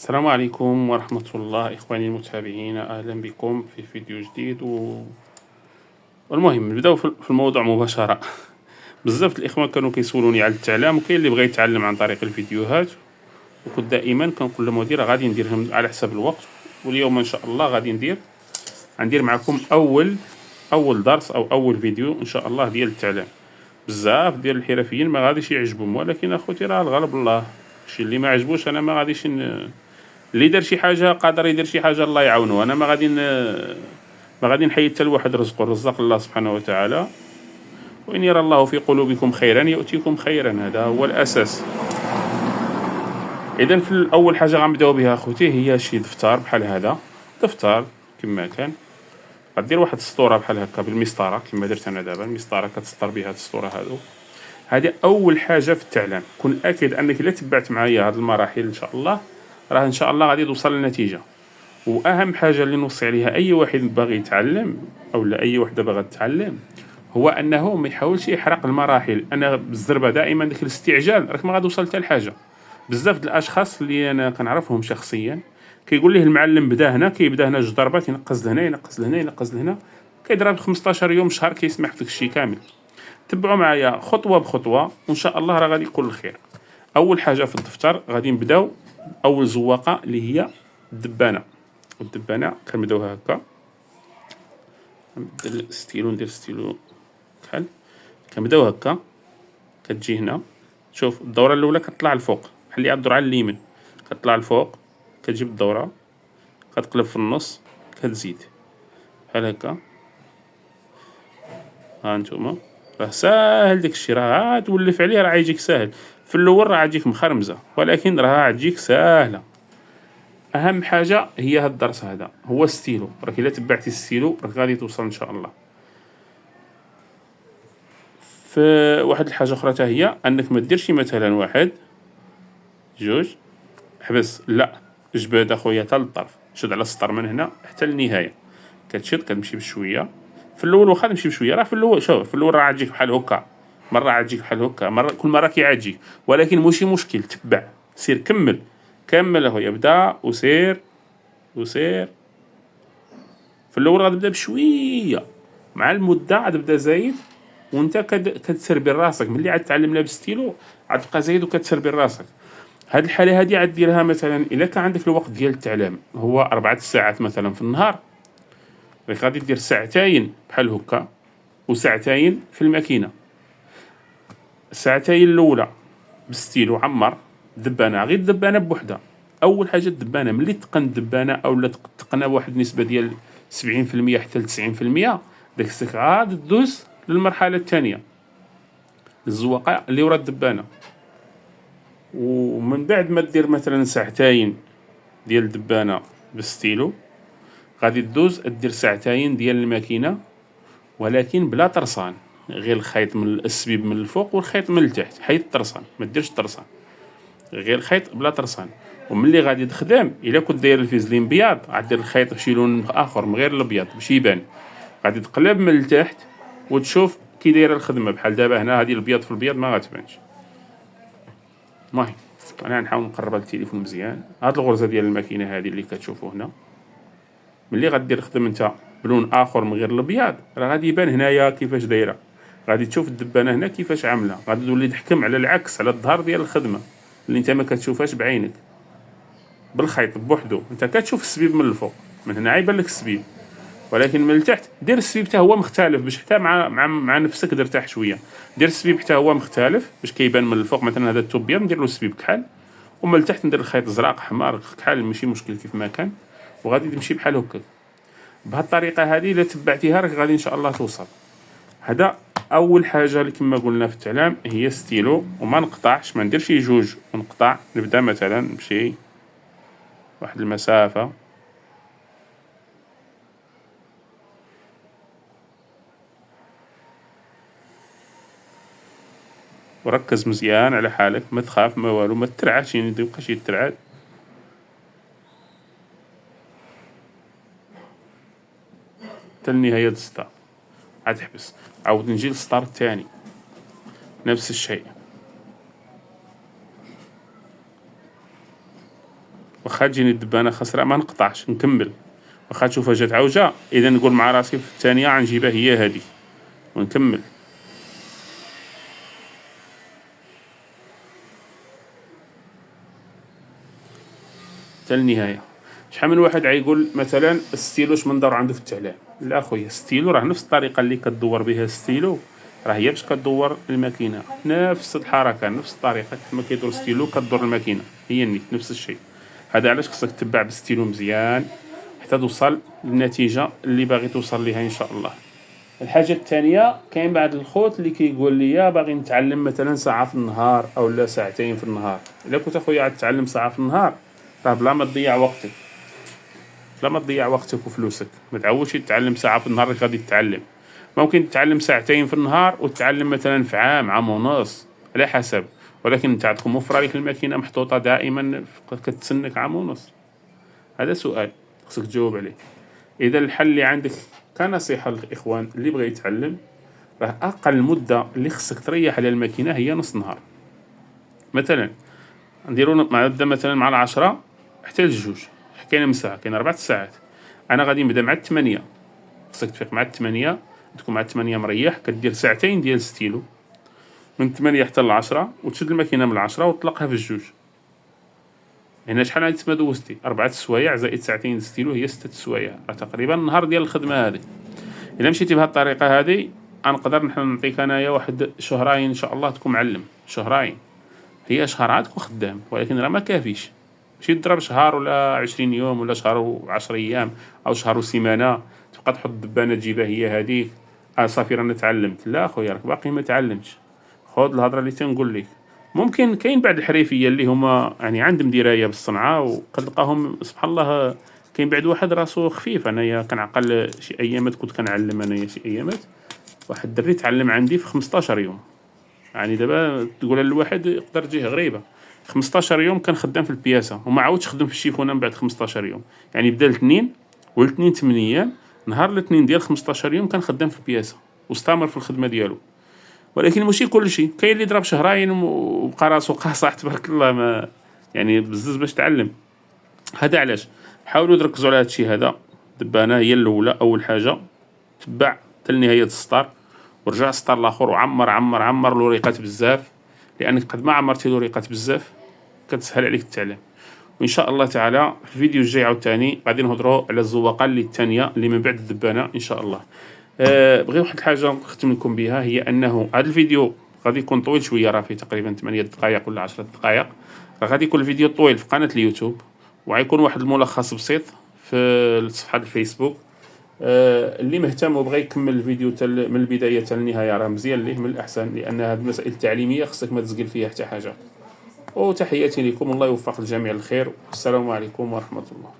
السلام عليكم ورحمة الله إخواني المتابعين، أهلا بكم في فيديو جديد والمهم نبداو في الموضوع مباشرة. بزاف الإخوان كانوا كيسولوني على التعلم، وكاين اللي بغى يتعلم عن طريق الفيديوهات، وكنت دائما كنقول لهم هادي راه غادي نديرهم على حساب الوقت. واليوم إن شاء الله غادي غندير معكم أول درس أو أول فيديو إن شاء الله ديال التعلم. بزاف ديال الحرفيين ما غاديش يعجبهم، ولكن أخوتي راه الغالب الله. الشي اللي ما عجبوش أنا ما غاديش اللي دار شي حاجه قادر يدير شي حاجه الله يعاونو. انا ما غادي نحيد حتى لواحد رزقه، الرزاق الله سبحانه وتعالى. وان يرى الله في قلوبكم خيرا يؤتيكم خيرا، هذا هو الاساس. اذا في اول حاجه غنبداو بها اخوتي هي شي دفتر بحال هذا. دفتر كما كان غدير واحد السطوره بحال هكا بالمسطره كما درت انا دابا. المسطره كتسطر بها هاد السطوره هادو. هذه اول حاجه في التعلم. كن اكيد انك الا تبعت معايا هاد المراحل ان شاء الله راه ان شاء الله غادي توصل للنتيجه. واهم حاجه اللي نوصي عليها اي واحد باغي يتعلم او لا اي وحده باغا تتعلم هو انه ما يحاولش يحرق المراحل. انا بالزربه دائما داك الاستعجال راك ما غادي توصل حتى لحاجه. بزاف د الاشخاص اللي انا كنعرفهم شخصيا كيقول ليه المعلم بدا هنا، كيبدا هنا جوج ضربات، ينقز لهنا ينقز لهنا ينقز لهنا، كيضرب 15 يوم شهر كيسمح في داك الشيء كامل. تبعوا معايا خطوه بخطوه وان شاء الله راه غادي يكون الخير. اول حاجه في الدفتر غادي نبداو اول زواقه اللي هي الدبانه. والدبانه كنبداوها هكا. نبدل ستيلو، ندير ستيلو بحال كنبداو هكا. كتجي هنا شوف الدوره الاولى كتطلع الفوق، بحال اللي الدور على اليمين كتطلع الفوق. كتجيب الدوره كتقلب في النص كتزيد بحال هكا. ها نتوما راه ساهل داكشي، راه تولف عليه راه يجيك ساهل. في الاول راه غتجيك مخرمزه ولكن راه غتجيك ساهله. اهم حاجه هي هاد الدرس هذا هو ستيلو. راك الا تبعتي الستيلو راك غادي توصل ان شاء الله. فواحد الحاجه اخرى حتى هي انك ما ديرش مثلا واحد جوج حبس، لا جبد اخويا حتى للطرف. شد على السطر من هنا حتى للنهايه. كتشد كتمشي بشويه. في الاول واخا تمشي بشويه، راه في الاول شوف في الاول راه غتجيك بحال هكا، مره غتجيك بحال هكا، مره كل مره كيعجيك، ولكن ماشي مشكل. تبع سير كمل اخويا. بدا وسير وسير. في الاول غتبدا بشويه، مع المده غتبدا زايد، وانت كتسربي راسك. ملي عاد تعلم لابس ستيلو عاد تبقى زايد وكتسربي راسك. هاد الحاله هادي عاد ديرها مثلا الا كان عندك الوقت ديال التعلم هو 4 ساعات مثلا في النهار، راك غادي دير ساعتين بحال هكا وساعتين في الماكينه. الساعتين الاولى بالستيلو عمر دبانه، غير الدبانه بوحدها. اول حاجه الدبانه ملي تقن الدبانه او لا تقنها بواحد النسبه ديال 70% حتى ل 90%، داك الساعه غادي تدوز للمرحله الثانيه الزواقه اللي ورا الدبانه. ومن بعد ما دير مثلا ساعتين ديال الدبانه بالستيلو غادي تدوز دير ساعتين ديال الماكينه، ولكن بلا طرسان. غير الخيط من السبيب من الفوق والخيط من التحت. حيد الطرسان، ما ديرش الطرسان، غير الخيط بلا طرسان. وملي غادي تخدم الا كنت داير الفيزلين بياض غدير الخيط بشي لون اخر من غير الابيض باش يبان. غادي تقلب من التحت وتشوف كي دايره الخدمه. بحال دابا هنا هذه الابيض في الابيض ما غتبانش. المهم انا نحاول نقرب التليفون مزيان. هاد الغرزه ديال الماكينه هذه اللي كتشوفوا هنا، ملي غدير خدم انت بلون اخر من غير الابيض راه غادي يبان هنايا كيفاش دايره. غادي تشوف الدبانه هنا كيفاش عامله، غادي تولي تحكم على العكس، على الظهر ديال الخدمه اللي انت ما كتشوفهاش بعينك بالخيط بوحدو. انت كتشوف السبيب من الفوق، من هنا يبان لك السبيب، ولكن من التحت دير السبيب حتى هو مختلف باش حتى مع نفسك ترتاح شويه. دير السبيب حتى هو مختلف باش كيبان من الفوق. مثلا هذا الثوب ابيض ندير له السبيب كحل، ومن التحت ندير الخيط زرق حمار كحل، ماشي مشكل كيف ما كان. وغادي تمشي بحال هكا. بهذه الطريقه هذه الا تبعتيها راك غادي ان شاء الله توصل. هذا اول حاجه اللي كما قلنا في التعلام هي ستيلو. وما نقطعش، ما نديرش جوج ونقطع. نبدا مثلا نمشي واحد المسافه، وركز مزيان على حالك. ما تخاف ما والو، ما تترعدش، يعني متبقاش يترعد. حتى النهايه السطر عاد تحبس. عاود نجي للسطر الثاني نفس الشيء. واخا تجيني الدبانة خسرة ما نقطعش نكمل، واخا تشوفها جات عوجة إذا نقول مع راسي في الثانية غنجيبها هي هادي ونكمل. حتى النهاية. شحال من واحد غيقول مثلا الستيلو اش من دور عنده في التعلام؟ لا خويا، الستيلو راه نفس الطريقة اللي كدور بها الستيلو راه هي باش كدور الماكينة، نفس الحركة نفس الطريقة كيفما كيدور الستيلو كدور الماكينة، هي نيت نفس الشيء. هذا علاش خصك تتبع بالستيلو مزيان حتى توصل للنتيجة اللي باغي توصل ليها إن شاء الله. الحاجة الثانية، كاين بعض الخوت اللي كيقول لي باغي نتعلم مثلا ساعة في النهار أو لا ساعتين في النهار. إلا كنت أخويا غتتعلم ساعة في النهار راه بلا ما تضيع وقتك، بلا ما تضيع وقتك وفلوسك. ما تعودش تتعلم ساعة في النهار اللي غادي تتعلم. ممكن تتعلم ساعتين في النهار وتتعلم مثلا في عام ونص على حسب، ولكن انت تكون موفرة لك الماكينة محطوطة دائما كتسنك عام ونص. هذا سؤال خصك تجاوب عليه. إذا الحل اللي عندك كنصيحة للإخوان اللي بغى يتعلم، راه أقل مدة اللي خصك تريح على الماكينة هي نص نهار. مثلا نديرو معدة مثلا مع 10 حتى ل2، حكينا من ساعة كاين 4 ساعات. أنا غادي نبدا مع 8، خصك تفيق مع 8، تكون مع 8 مريح، كدير ساعتين ديال ستيلو من 8 حتى ل10 وتشد الماكينة من 10 وتطلقها في 2. هنا شحال غادي تما دوزتي؟ 4 سوايع زائد ساعتين ستيلو هي 6 سوايع، راه تقريبا النهار ديال الخدمة هذه. إلا مشيتي بهذه الطريقة هذه غنقدر نحن نعطيك أنايا واحد شهرين إن شاء الله تكون معلم. شهرين هي شهر عاد تكون خدام، ولكن راه ما كافيش. ماشي تضرب شهر ولا 20 يوم ولا شهر و10 أيام أو شهر وسيمانة تبقى تحط الدبانة تجيبها هي هذيك صافي رانا تعلمت. لا خويا راك باقي ما تعلمتش. خذ الهضرة اللي تنقول لك. ممكن كاين بعض الحريفية اللي هما يعني عندهم دراية بالصنعة وكتلقاهم سبحان الله. كاين بعد واحد راسو خفيف. انايا كنعقل شي ايامات كنت كنعلم انايا شي ايامات واحد الدري تعلم عندي في 15 يوم. يعني دابا تقولها لواحد يقدر تجيه غريبة. 15 يوم كان خدام في البياسة وما عاودش خدم في الشيفونة من بعد 15 يوم. يعني بدا الاثنين والاثنين 8 ايام، نهار الاثنين ديال 15 يوم كان خدام في البياسة واستمر في الخدمة ديالو. ولكن ماشي كل شيء، كاين اللي ضرب شهرين وبقى راسو قاصح تبارك الله، ما يعني بزز باش تعلم. هذا علاش حاولوا تركزوا على هذا الشيء هذا. دبانة هي الاولى، اول حاجه تبع حتى لنهايه السطر، ورجع السطر الاخر وعمر عمر عمر الوريقات بزاف، لانك قد ما عمرتي الوريقات بزاف كتسهل عليك التعليم. وان شاء الله تعالى في الفيديو الجاي عاوتاني غادي نهضروا على الزواقه اللي الثانيه اللي من بعد الدبانه ان شاء الله. بغي واحد الحاجه نختم لكم بها، هي انه هذا الفيديو غادي يكون طويل شويه، راه فيه تقريبا 8 دقائق ولا 10 دقائق. راه غادي يكون الفيديو طويل في قناه اليوتيوب، وغيكون واحد الملخص بسيط في الصفحه الفيسبوك. اللي مهتم وبغى يكمل الفيديو من البدايه حتى النهايه راه مزيان ليه من الاحسن، لان هذه المسائل التعليميه خصك ما تزقل فيها حتى حاجه. وتحياتي لكم، الله يوفق الجميع للخير، والسلام عليكم ورحمه الله.